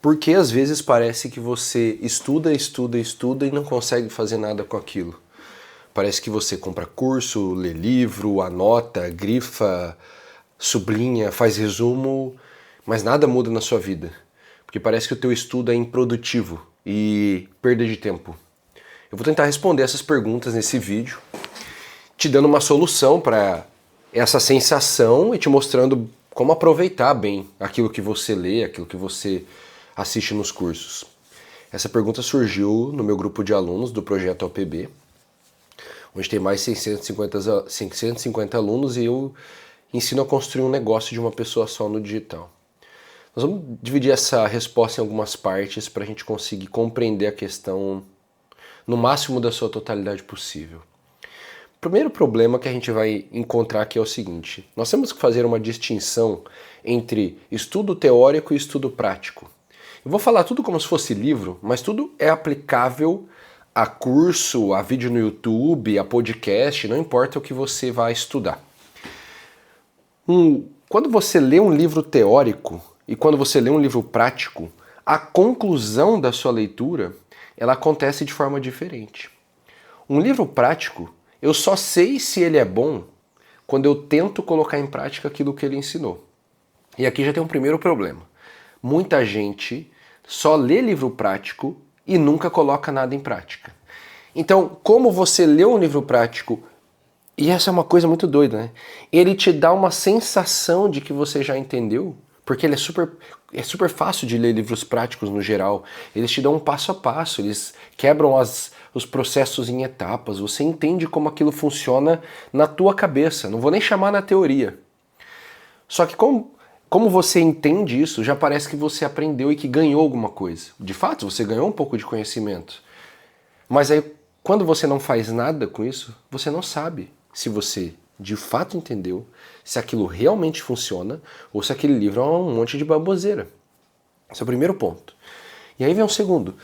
Porque às vezes parece que você estuda, estuda, estuda e não consegue fazer nada com aquilo. Parece que você compra curso, lê livro, anota, grifa, sublinha, faz resumo, mas nada muda na sua vida. Porque parece que o teu estudo é improdutivo e perda de tempo. Eu vou tentar responder essas perguntas nesse vídeo, te dando uma solução para essa sensação e te mostrando como aproveitar bem aquilo que você lê, aquilo que você assiste nos cursos. Essa pergunta surgiu no meu grupo de alunos do projeto OPB, onde tem mais 650 alunos e eu ensino a construir um negócio de uma pessoa só no digital. Nós vamos dividir essa resposta em algumas partes para a gente conseguir compreender a questão no máximo da sua totalidade possível. O primeiro problema que a gente vai encontrar aqui é o seguinte: nós temos que fazer uma distinção entre estudo teórico e estudo prático. Eu vou falar tudo como se fosse livro, mas tudo é aplicável a curso, a vídeo no YouTube, a podcast, não importa o que você vai estudar. Quando você lê um livro teórico e quando você lê um livro prático, a conclusão da sua leitura ela acontece de forma diferente. Um livro prático, eu só sei se ele é bom quando eu tento colocar em prática aquilo que ele ensinou. E aqui já tem um primeiro problema. Muita gente só lê livro prático e nunca coloca nada em prática. Então, como você lê um livro prático, e essa é uma coisa muito doida, né? Ele te dá uma sensação de que você já entendeu, porque ele é super fácil de ler livros práticos no geral. Eles te dão um passo a passo, eles quebram os processos em etapas, você entende como aquilo funciona na tua cabeça, não vou nem chamar na teoria. Só que como você entende isso, já parece que você aprendeu e que ganhou alguma coisa. De fato, você ganhou um pouco de conhecimento. Mas aí, quando você não faz nada com isso, você não sabe se você de fato entendeu, se aquilo realmente funciona ou se aquele livro é um monte de baboseira. Esse é o primeiro ponto. E aí vem um segundo.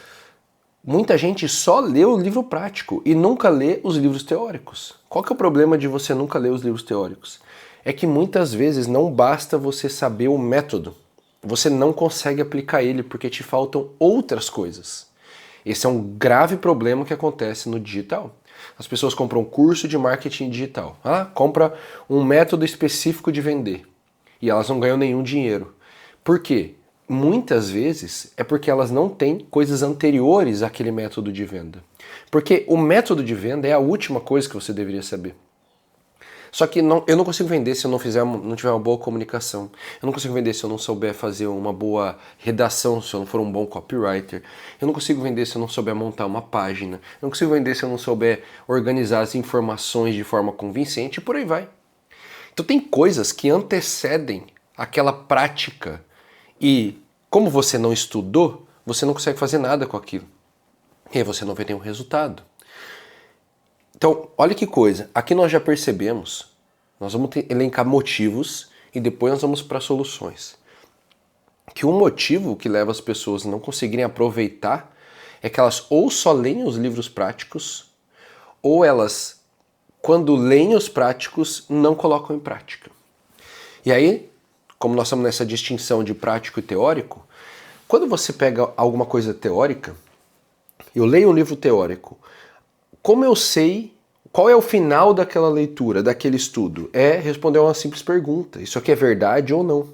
Muita gente só lê o livro prático e nunca lê os livros teóricos. Qual que é o problema de você nunca ler os livros teóricos? É que muitas vezes não basta você saber o método. Você não consegue aplicar ele porque te faltam outras coisas. Esse é um grave problema que acontece no digital. As pessoas compram um curso de marketing digital. Compra um método específico de vender. E elas não ganham nenhum dinheiro. Por quê? Muitas vezes é porque elas não têm coisas anteriores àquele método de venda. Porque o método de venda é a última coisa que você deveria saber. Só que eu não consigo vender se eu não tiver uma boa comunicação. Eu não consigo vender se eu não souber fazer uma boa redação, se eu não for um bom copywriter. Eu não consigo vender se eu não souber montar uma página. Eu não consigo vender se eu não souber organizar as informações de forma convincente e por aí vai. Então tem coisas que antecedem aquela prática e como você não estudou, você não consegue fazer nada com aquilo. E aí você não vai ter um resultado. Então, olha que coisa, aqui nós já percebemos, nós vamos elencar motivos e depois nós vamos para soluções. Que o motivo que leva as pessoas a não conseguirem aproveitar é que elas ou só leem os livros práticos, ou elas, quando leem os práticos, não colocam em prática. E aí, como nós estamos nessa distinção de prático e teórico, quando você pega alguma coisa teórica, eu leio um livro teórico, como eu sei qual é o final daquela leitura, daquele estudo? É responder uma simples pergunta. Isso aqui é verdade ou não?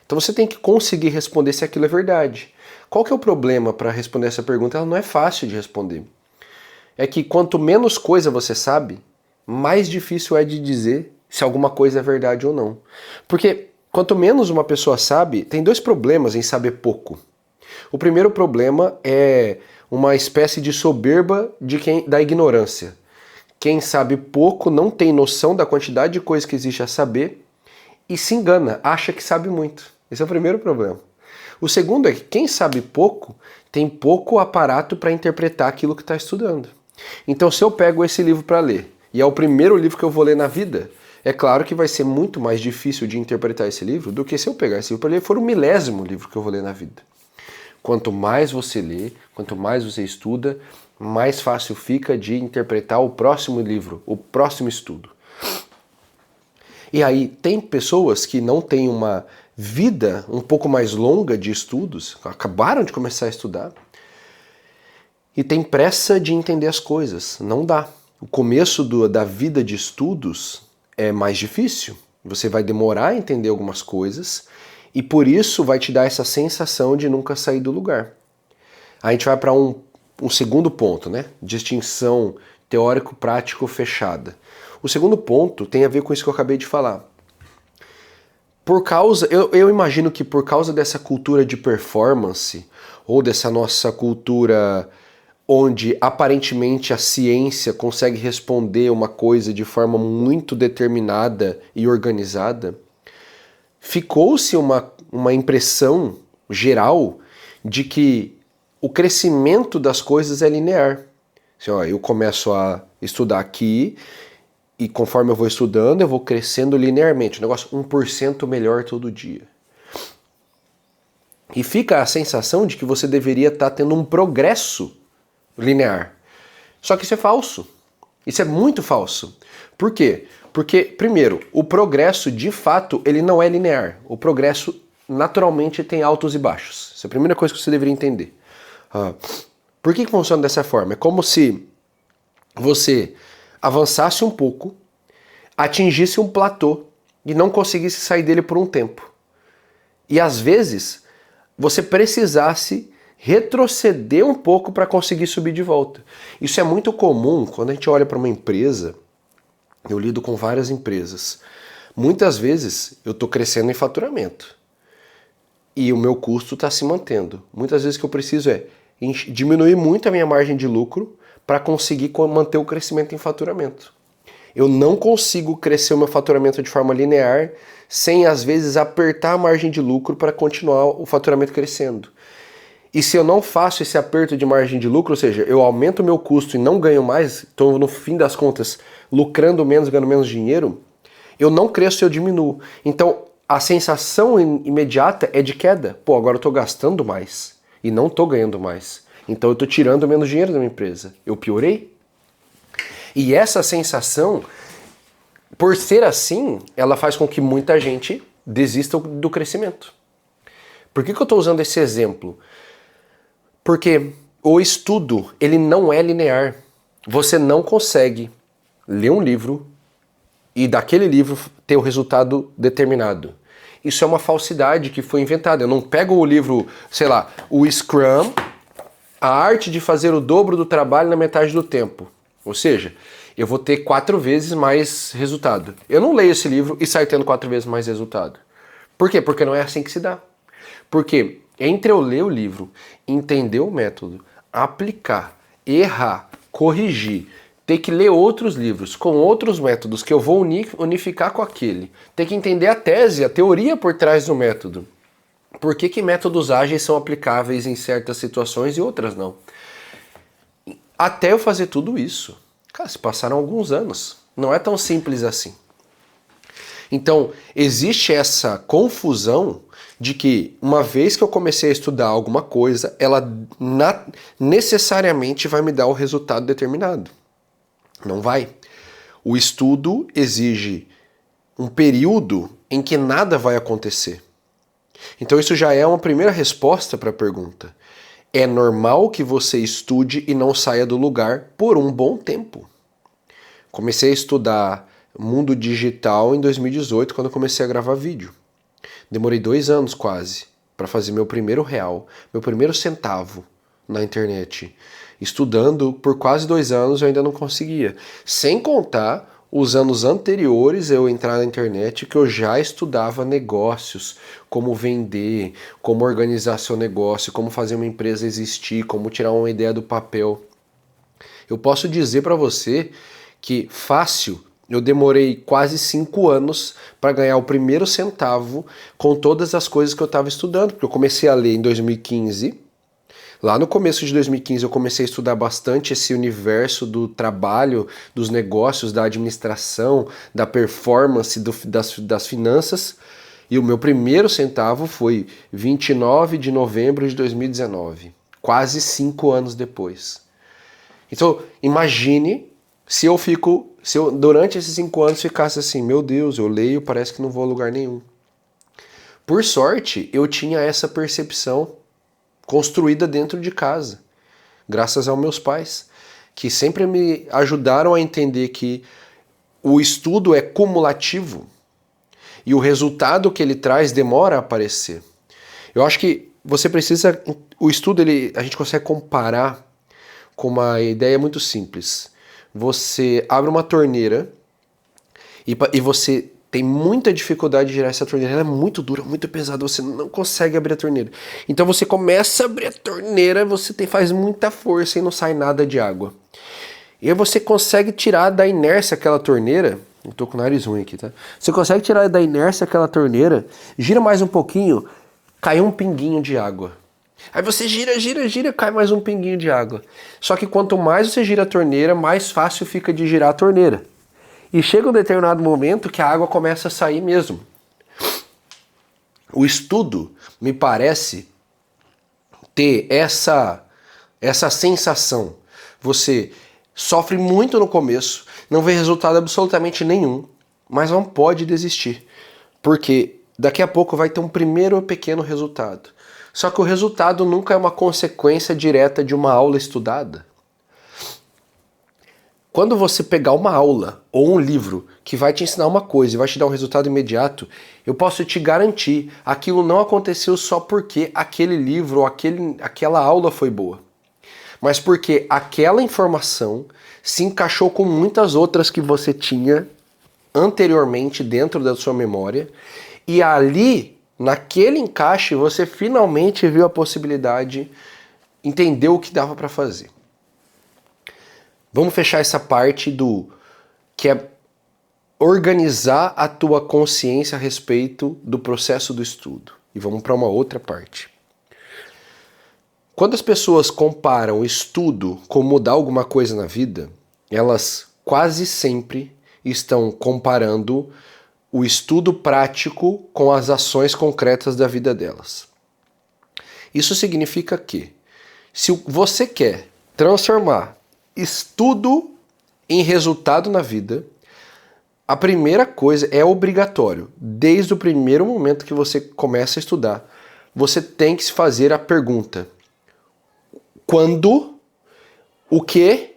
Então você tem que conseguir responder se aquilo é verdade. Qual que é o problema para responder essa pergunta? Ela não é fácil de responder. É que quanto menos coisa você sabe, mais difícil é de dizer se alguma coisa é verdade ou não. Porque quanto menos uma pessoa sabe, tem dois problemas em saber pouco. O primeiro problema é uma espécie de soberba da ignorância. Quem sabe pouco não tem noção da quantidade de coisa que existe a saber e se engana, acha que sabe muito. Esse é o primeiro problema. O segundo é que quem sabe pouco tem pouco aparato para interpretar aquilo que está estudando. Então, se eu pego esse livro para ler e é o primeiro livro que eu vou ler na vida, é claro que vai ser muito mais difícil de interpretar esse livro do que se eu pegar esse livro para ler e for o 1000º livro que eu vou ler na vida. Quanto mais você lê, quanto mais você estuda, mais fácil fica de interpretar o próximo livro, o próximo estudo. E aí, tem pessoas que não têm uma vida um pouco mais longa de estudos, acabaram de começar a estudar, e tem pressa de entender as coisas. Não dá. O começo da vida de estudos é mais difícil. Você vai demorar a entender algumas coisas e por isso vai te dar essa sensação de nunca sair do lugar. A gente vai para um segundo ponto, né? Distinção teórico-prático fechada. O segundo ponto tem a ver com isso que eu acabei de falar. Eu imagino que por causa dessa cultura de performance, ou dessa nossa cultura onde aparentemente a ciência consegue responder uma coisa de forma muito determinada e organizada, ficou-se uma impressão geral de que o crescimento das coisas é linear. Assim, ó, eu começo a estudar aqui e conforme eu vou estudando, eu vou crescendo linearmente. O negócio 1% melhor todo dia. E fica a sensação de que você deveria estar tendo um progresso linear. Só que isso é falso. Isso é muito falso. Por quê? Porque, primeiro, o progresso, de fato, ele não é linear. O progresso, naturalmente, tem altos e baixos. Essa é a primeira coisa que você deveria entender. Por que funciona dessa forma? É como se você avançasse um pouco, atingisse um platô e não conseguisse sair dele por um tempo. E, às vezes, você precisasse retroceder um pouco para conseguir subir de volta. Isso é muito comum quando a gente olha para uma empresa. Eu lido com várias empresas. Muitas vezes eu estou crescendo em faturamento e o meu custo está se mantendo. Muitas vezes o que eu preciso é diminuir muito a minha margem de lucro para conseguir manter o crescimento em faturamento. Eu não consigo crescer o meu faturamento de forma linear sem, às vezes, apertar a margem de lucro para continuar o faturamento crescendo. E se eu não faço esse aperto de margem de lucro, ou seja, eu aumento o meu custo e não ganho mais, estou no fim das contas lucrando menos, ganhando menos dinheiro, eu não cresço, eu diminuo. Então a sensação imediata é de queda. Pô, agora eu estou gastando mais e não estou ganhando mais. Então eu estou tirando menos dinheiro da minha empresa. Eu piorei? E essa sensação, por ser assim, ela faz com que muita gente desista do crescimento. Por que eu estou usando esse exemplo? Porque o estudo, ele não é linear. Você não consegue ler um livro e daquele livro ter o resultado determinado. Isso é uma falsidade que foi inventada. Eu não pego o livro, sei lá, o Scrum, a arte de fazer o dobro do trabalho na metade do tempo. Ou seja, eu vou ter 4 vezes mais resultado. Eu não leio esse livro e saio tendo 4 vezes mais resultado. Por quê? Porque não é assim que se dá. Porque entre eu ler o livro, entender o método, aplicar, errar, corrigir, ter que ler outros livros com outros métodos que eu vou unificar com aquele, ter que entender a tese, a teoria por trás do método. Por que métodos ágeis são aplicáveis em certas situações e outras não? Até eu fazer tudo isso, cara, se passaram alguns anos. Não é tão simples assim. Então, existe essa confusão de que uma vez que eu comecei a estudar alguma coisa, ela necessariamente vai me dar o resultado determinado. Não vai. O estudo exige um período em que nada vai acontecer. Então isso já é uma primeira resposta para a pergunta. É normal que você estude e não saia do lugar por um bom tempo. Comecei a estudar mundo digital em 2018, quando eu comecei a gravar vídeo. Demorei 2 anos quase para fazer meu primeiro real, meu primeiro centavo na internet. Estudando por quase 2 anos eu ainda não conseguia. Sem contar os anos anteriores eu entrar na internet que eu já estudava negócios, como vender, como organizar seu negócio, como fazer uma empresa existir, como tirar uma ideia do papel. Eu posso dizer para você que fácil, eu demorei quase 5 anos para ganhar o primeiro centavo com todas as coisas que eu estava estudando, porque eu comecei a ler em 2015. Lá no começo de 2015 eu comecei a estudar bastante esse universo do trabalho, dos negócios, da administração, da performance, das finanças. E o meu primeiro centavo foi 29 de novembro de 2019, quase 5 anos depois. Então, imagine se eu durante esses 5 anos ficasse assim, meu Deus, eu leio, parece que não vou a lugar nenhum. Por sorte, eu tinha essa percepção construída dentro de casa, graças aos meus pais, que sempre me ajudaram a entender que o estudo é cumulativo e o resultado que ele traz demora a aparecer. Eu acho que você precisa... O estudo, a gente consegue comparar com uma ideia muito simples. Você abre uma torneira e você tem muita dificuldade de girar essa torneira. Ela é muito dura, muito pesada, você não consegue abrir a torneira. Então você começa a abrir a torneira, faz muita força e não sai nada de água. E aí você consegue tirar da inércia aquela torneira. Eu tô com o nariz ruim aqui, tá? Você consegue tirar da inércia aquela torneira, gira mais um pouquinho, cai um pinguinho de água. Aí você gira, cai mais um pinguinho de água. Só que quanto mais você gira a torneira, mais fácil fica de girar a torneira. E chega um determinado momento que a água começa a sair mesmo. O estudo me parece ter essa sensação. Você sofre muito no começo, não vê resultado absolutamente nenhum, mas não pode desistir, porque daqui a pouco vai ter um primeiro pequeno resultado. Só que o resultado nunca é uma consequência direta de uma aula estudada. Quando você pegar uma aula ou um livro que vai te ensinar uma coisa e vai te dar um resultado imediato, eu posso te garantir, aquilo não aconteceu só porque aquele livro ou aquela aula foi boa, mas porque aquela informação se encaixou com muitas outras que você tinha anteriormente dentro da sua memória, e ali, naquele encaixe, você finalmente viu a possibilidade, entendeu o que dava para fazer. Vamos fechar essa parte que é organizar a tua consciência a respeito do processo do estudo. E vamos para uma outra parte. Quando as pessoas comparam o estudo com mudar alguma coisa na vida, elas quase sempre estão comparando o estudo prático com as ações concretas da vida delas. Isso significa que, se você quer transformar estudo em resultado na vida, a primeira coisa é obrigatório. Desde o primeiro momento que você começa a estudar, você tem que se fazer a pergunta: quando, o que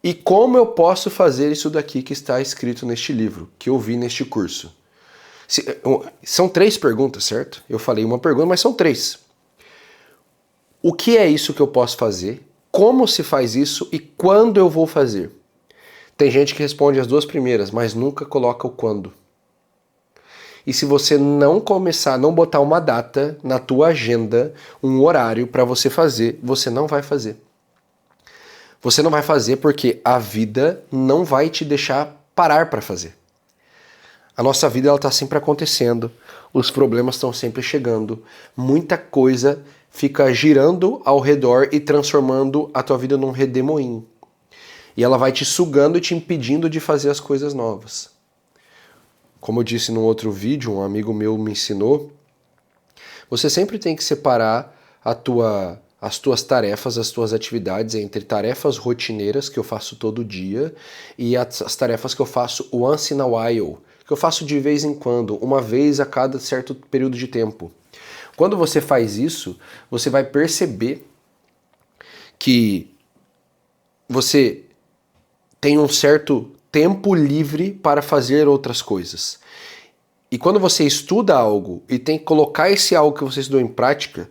e como eu posso fazer isso daqui que está escrito neste livro, que eu vi neste curso? São 3 perguntas, certo? Eu falei uma pergunta, mas são 3. O que é isso que eu posso fazer? Como se faz isso e quando eu vou fazer? Tem gente que responde as 2 primeiras, mas nunca coloca o quando. E se você não começar, não botar uma data na tua agenda, um horário para você fazer, você não vai fazer. Você não vai fazer porque a vida não vai te deixar parar para fazer. A nossa vida está sempre acontecendo, os problemas estão sempre chegando, muita coisa fica girando ao redor e transformando a tua vida num redemoinho. E ela vai te sugando e te impedindo de fazer as coisas novas. Como eu disse num outro vídeo, um amigo meu me ensinou, você sempre tem que separar as tuas tarefas, as tuas atividades entre tarefas rotineiras que eu faço todo dia e as tarefas que eu faço once in a while, que eu faço de vez em quando, uma vez a cada certo período de tempo. Quando você faz isso, você vai perceber que você tem um certo tempo livre para fazer outras coisas. E quando você estuda algo e tem que colocar esse algo que você estudou em prática,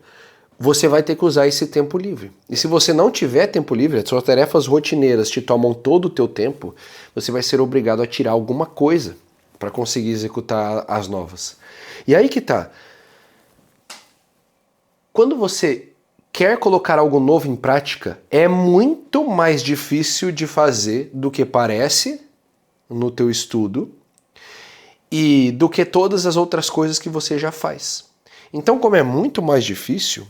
você vai ter que usar esse tempo livre. E se você não tiver tempo livre, as suas tarefas rotineiras te tomam todo o teu tempo, você vai ser obrigado a tirar alguma coisa para conseguir executar as novas. E aí que tá. Quando você quer colocar algo novo em prática, é muito mais difícil de fazer do que parece no teu estudo e do que todas as outras coisas que você já faz. Então, como é muito mais difícil,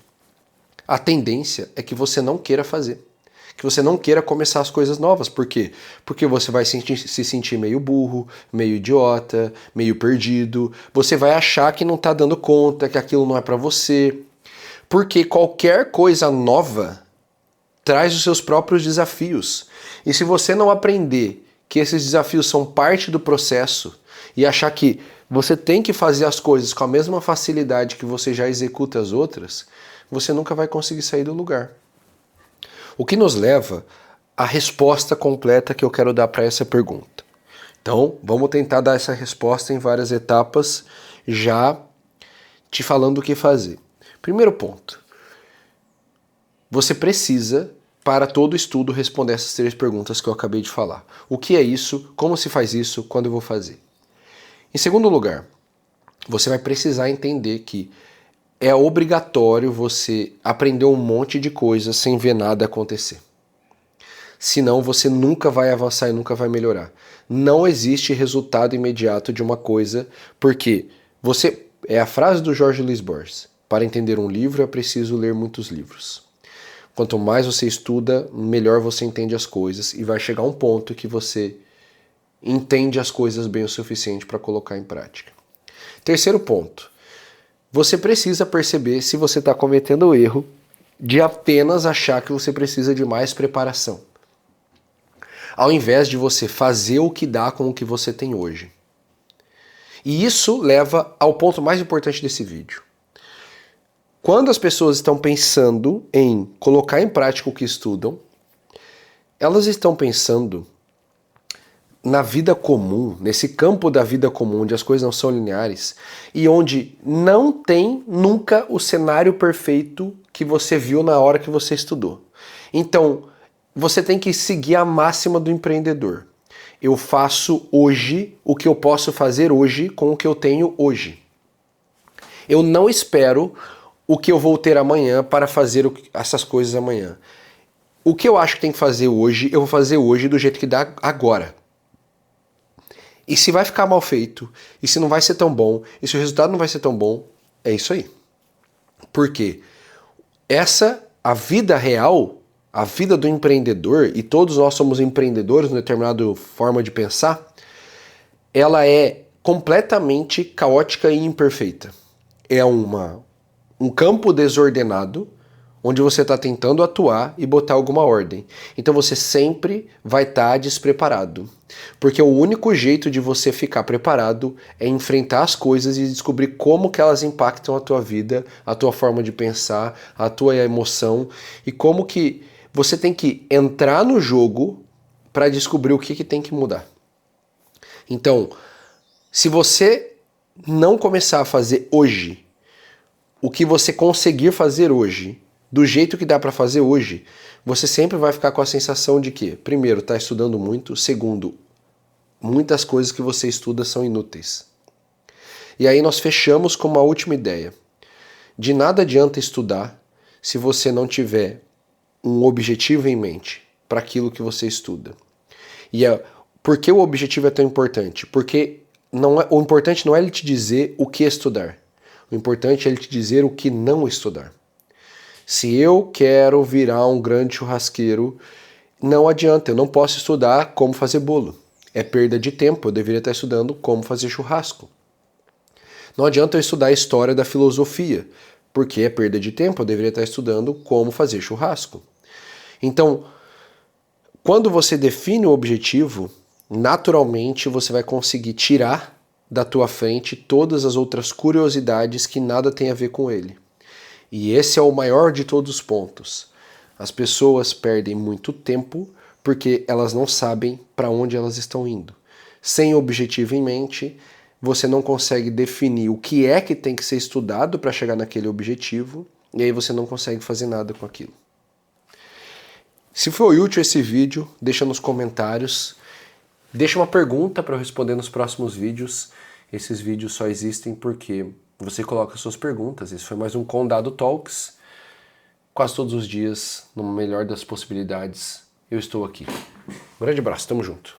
a tendência é que você não queira fazer, que você não queira começar as coisas novas. Por quê? Porque você vai se sentir meio burro, meio idiota, meio perdido, você vai achar que não está dando conta, que aquilo não é para você. Porque qualquer coisa nova traz os seus próprios desafios. E se você não aprender que esses desafios são parte do processo e achar que você tem que fazer as coisas com a mesma facilidade que você já executa as outras, você nunca vai conseguir sair do lugar. O que nos leva à resposta completa que eu quero dar para essa pergunta. Então, vamos tentar dar essa resposta em várias etapas, já te falando o que fazer. Primeiro ponto. Você precisa, para todo estudo, responder essas 3 perguntas que eu acabei de falar. O que é isso? Como se faz isso? Quando eu vou fazer? Em segundo lugar, você vai precisar entender que é obrigatório você aprender um monte de coisas sem ver nada acontecer. Senão você nunca vai avançar e nunca vai melhorar. Não existe resultado imediato de uma coisa, porque você... É a frase do Jorge Luis Borges. Para entender um livro é preciso ler muitos livros. Quanto mais você estuda, melhor você entende as coisas e vai chegar um ponto que você entende as coisas bem o suficiente para colocar em prática. Terceiro ponto. Você precisa perceber se você está cometendo o erro de apenas achar que você precisa de mais preparação, ao invés de você fazer o que dá com o que você tem hoje. E isso leva ao ponto mais importante desse vídeo. Quando as pessoas estão pensando em colocar em prática o que estudam, elas estão pensando na vida comum, nesse campo da vida comum, onde as coisas não são lineares e onde não tem nunca o cenário perfeito que você viu na hora que você estudou. Então, você tem que seguir a máxima do empreendedor. Eu faço hoje o que eu posso fazer hoje com o que eu tenho hoje. Eu não espero o que eu vou ter amanhã para fazer essas coisas amanhã. O que eu acho que tem que fazer hoje, eu vou fazer hoje do jeito que dá agora. E se vai ficar mal feito, e se não vai ser tão bom, e se o resultado não vai ser tão bom, é isso aí. Por quê? A vida real, a vida do empreendedor, e todos nós somos empreendedores numa determinada forma de pensar, ela é completamente caótica e imperfeita. É um campo desordenado, onde você está tentando atuar e botar alguma ordem. Então você sempre vai estar despreparado. Porque o único jeito de você ficar preparado é enfrentar as coisas e descobrir como que elas impactam a tua vida, a tua forma de pensar, a tua emoção, e como que você tem que entrar no jogo para descobrir o que tem que mudar. Então, se você não começar a fazer hoje o que você conseguir fazer hoje, do jeito que dá para fazer hoje, você sempre vai ficar com a sensação de que, primeiro, está estudando muito, segundo, muitas coisas que você estuda são inúteis. E aí nós fechamos com uma última ideia. De nada adianta estudar se você não tiver um objetivo em mente para aquilo que você estuda. Por que o objetivo é tão importante? Porque o importante não é ele te dizer o que estudar. O importante é ele te dizer o que não estudar. Se eu quero virar um grande churrasqueiro, não adianta, eu não posso estudar como fazer bolo. É perda de tempo, eu deveria estar estudando como fazer churrasco. Não adianta eu estudar a história da filosofia, porque é perda de tempo, eu deveria estar estudando como fazer churrasco. Então, quando você define o objetivo, naturalmente você vai conseguir tirar da tua frente todas as outras curiosidades que nada tem a ver com ele. E esse é o maior de todos os pontos. As pessoas perdem muito tempo porque elas não sabem para onde elas estão indo. Sem objetivo em mente, você não consegue definir o que é que tem que ser estudado para chegar naquele objetivo, e aí você não consegue fazer nada com aquilo. Se foi útil esse vídeo, deixa nos comentários. Deixa uma pergunta para eu responder nos próximos vídeos. Esses vídeos só existem porque você coloca suas perguntas. Esse foi mais um Condado Talks. Quase todos os dias, no melhor das possibilidades, eu estou aqui. Um grande abraço, tamo junto.